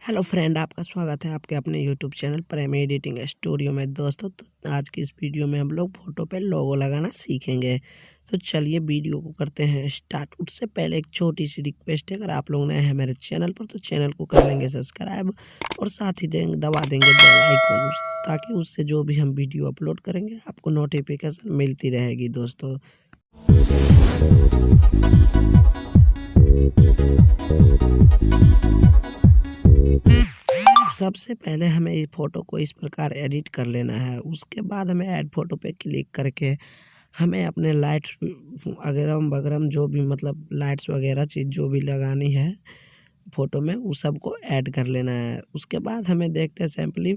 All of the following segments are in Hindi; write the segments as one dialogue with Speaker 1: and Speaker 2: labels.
Speaker 1: हेलो फ्रेंड, आपका स्वागत है आपके अपने YouTube channel prime editing studio में। दोस्तों, तो आज की इस वीडियो में हम लोग फ़ोटो पे लोगो लगाना सीखेंगे। तो चलिए वीडियो को करते हैं स्टार्ट। उससे पहले एक छोटी सी रिक्वेस्ट है, अगर आप लोग नए हैं मेरे चैनल पर तो चैनल को कर लेंगे सब्सक्राइब और साथ ही दबा देंगे बेल आइकन, ताकि उससे जो भी हम वीडियो अपलोड करेंगे आपको नोटिफिकेशन मिलती रहेगी। दोस्तों, सबसे पहले हमें इस फ़ोटो को इस प्रकार एडिट कर लेना है। उसके बाद हमें ऐड फ़ोटो पे क्लिक करके हमें अपने लाइट्स अगरम बगरम जो भी मतलब लाइट्स वगैरह चीज़ जो भी लगानी है फ़ोटो में, वो सबको ऐड कर लेना है। उसके बाद हमें देखते हैं सिंपली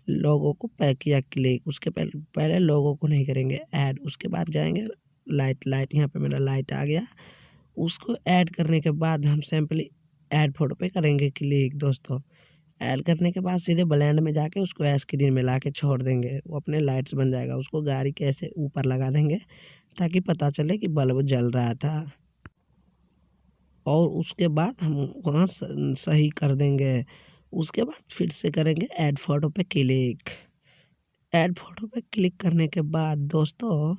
Speaker 1: लोगो को पैक किया क्लिक। उसके पहले लोगो को नहीं करेंगे ऐड। उसके बाद जाएंगे लाइट, यहाँ पे मेरा लाइट आ गया। उसको ऐड करने के बाद हम सिंपली ऐड फ़ोटो पे करेंगे क्लिक। दोस्तों, ऐड करने के बाद सीधे ब्लेंड में जाके उसको स्क्रीन में ला के छोड़ देंगे, वो अपने लाइट्स बन जाएगा। उसको गाड़ी के ऐसे ऊपर लगा देंगे ताकि पता चले कि बल्ब जल रहा था। और उसके बाद हम वहाँ सही कर देंगे। उसके बाद फिर से करेंगे ऐड फ़ोटो पे क्लिक। ऐड फ़ोटो पे क्लिक करने के बाद दोस्तों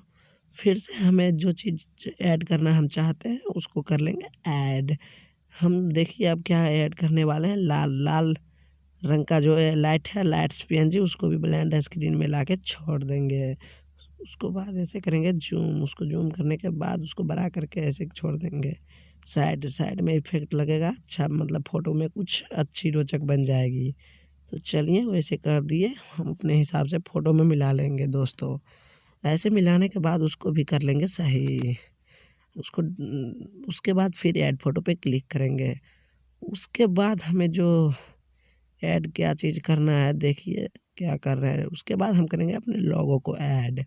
Speaker 1: फिर से हमें जो चीज़ ऐड करना हम चाहते हैं उसको कर लेंगे ऐड। हम देखिए अब क्या ऐड करने वाले हैं, लाल रंग का जो है लाइट है, लाइट्स पीएनजी, उसको भी ब्लेंड स्क्रीन में लाके छोड़ देंगे। उसको बाद ऐसे करेंगे जूम। उसको जूम करने के बाद उसको बड़ा करके ऐसे छोड़ देंगे। साइड में इफेक्ट लगेगा, अच्छा मतलब फ़ोटो में कुछ अच्छी रोचक बन जाएगी। तो चलिए वैसे कर दिए, हम अपने हिसाब से फ़ोटो में मिला लेंगे। दोस्तों, ऐसे मिलाने के बाद उसको भी कर लेंगे सही। उसके बाद फिर ऐड फ़ोटो पे क्लिक करेंगे। उसके बाद हमें जो ऐड क्या चीज़ करना है, देखिए क्या कर रहे हैं। उसके बाद हम करेंगे अपने लोगो को ऐड।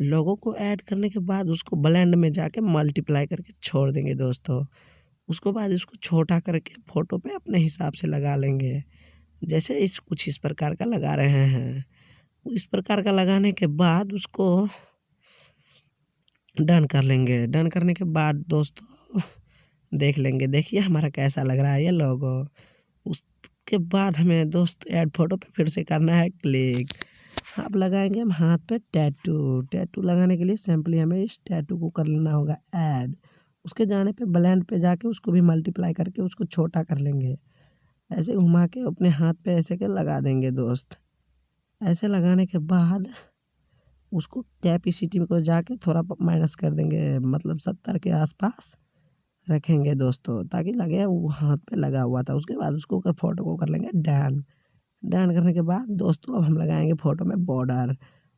Speaker 1: लोगो को ऐड करने के बाद उसको ब्लेंड में जाके मल्टीप्लाई करके छोड़ देंगे। दोस्तों, उसके बाद इसको छोटा करके फ़ोटो पे अपने हिसाब से लगा लेंगे। जैसे कुछ इस प्रकार का लगा रहे हैं। इस प्रकार का लगाने के बाद उसको डन कर लेंगे। डन करने के बाद दोस्तों देख लेंगे, देखिए हमारा कैसा लग रहा है ये लोगो। उसके बाद हमें दोस्त ऐड फ़ोटो पे फिर से करना है क्लिक। अब लगाएंगे हम हाथ पे टैटू लगाने के लिए सिंपली हमें इस टैटू को कर लेना होगा ऐड। उसके जाने पे ब्लेंड पे जाके उसको भी मल्टीप्लाई करके उसको छोटा कर लेंगे। ऐसे घुमा के अपने हाथ पे ऐसे के लगा देंगे। दोस्त, ऐसे लगाने के बाद उसको कैपेसिटी को जाके थोड़ा माइनस कर देंगे, मतलब 70 के आसपास रखेंगे दोस्तों, ताकि लगे वो हाथ पे लगा हुआ था। उसके बाद उसको फ़ोटो को कर लेंगे डन। डन करने के बाद दोस्तों अब हम लगाएंगे फ़ोटो में बॉर्डर।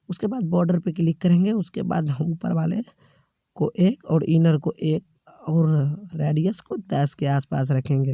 Speaker 1: उसके बाद बॉर्डर पे क्लिक करेंगे। उसके बाद हम ऊपर वाले को 1 और इनर को 1 और रेडियस को 10 के आसपास रखेंगे।